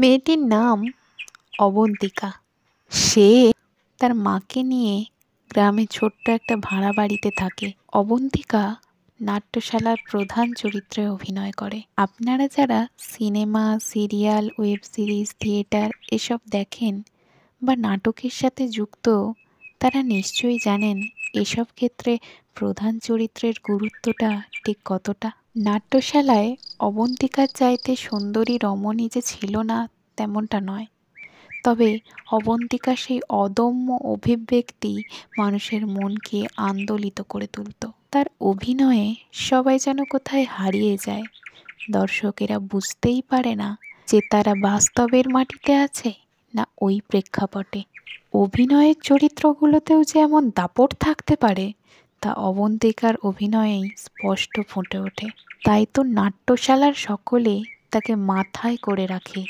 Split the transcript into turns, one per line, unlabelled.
মেয়েটির নাম অবন্তিকা। সে তার মাকে নিয়ে গ্রামে ছোট্ট একটা ভাড়া বাড়িতে থাকে। অবন্তিকা নাট্যশালার প্রধান চরিত্রে অভিনয় করে। আপনারা যারা cinema, serial, web series, theatre এসব দেখেন বা নাটকের সাথে যুক্ত, তারা নিশ্চয়ই জানেন এসব ক্ষেত্রে প্রধান চরিত্রের গুরুত্বটা ঠিক কতটা। নাট্যশালায় অবন্তিকার চাইতে সুন্দরী রমণী যে ছিল না তেমনটা নয়, তবে অবন্তিকা সেই অদম্য অভিব্যক্তি মানুষের মনকে আন্দোলিত করে তুলত। তার অভিনয়ে সবাই যেন কোথায় হারিয়ে যায়। দর্শকেরা বুঝতেই পারে না যে তারা বাস্তবের মাটিতে আছে না ওই প্রেক্ষাপটে। অভিনয়ের চরিত্রগুলোতেও যে এমন দাপট থাকতে পারে তা অবন্তিকার অভিনয়েই স্পষ্ট ফুটে ওঠে। তাই তো নাট্যশালার সকলে তাকে মাথায় করে রাখে।